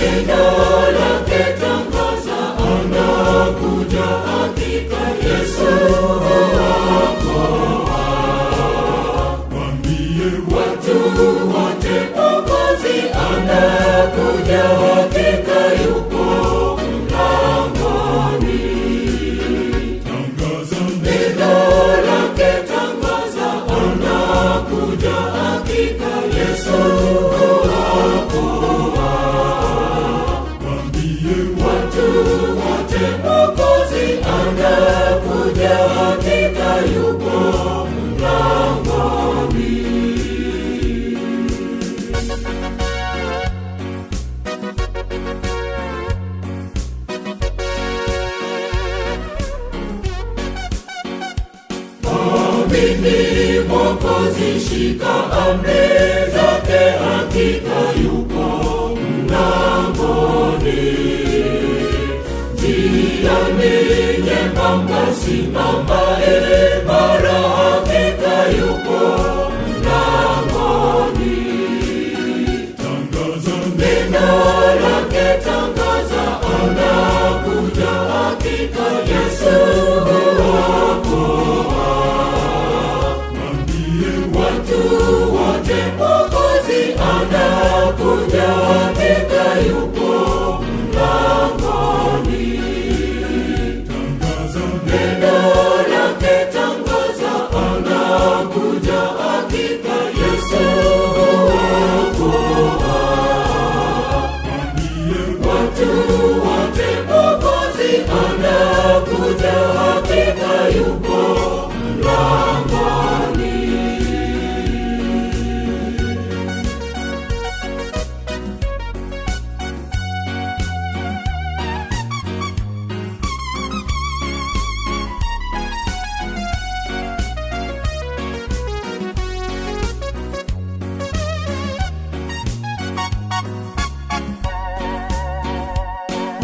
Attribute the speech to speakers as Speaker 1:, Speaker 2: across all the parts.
Speaker 1: neno lake tangaza, anakuja hakika, Yesu huokoa. Waambie watu wote, Mwokozi anakuja hakika, yupo mlangoni. Tangaza neno lake tangaza, anakuja hakika, Yesu huokoa. Waambie watu wote, Mwokozi anakuja hakika, yupo mlangoni. Amini Mwokozi, shika amri zake, hakika yupo mlangoni. Njia ni nyembamba, simama imara, hakika yupo mlangoni. Tangaza neno lake tangaza, anakuja hakika, Yesu huokoa. Watu wote, Mwokozi anakuja hakika, yupo mlangoni. Tangaza neno lake tangaza, anakuja hakika, Yesu huokoa. Watu wote, Mwokozi anakuja hakika, yupo mlangoni.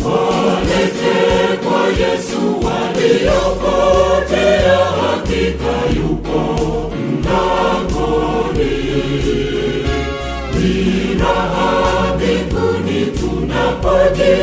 Speaker 1: Walete kwa Yesu waliopotea, hakika yupo mlangoni. Ni raha mbinguni tunapoje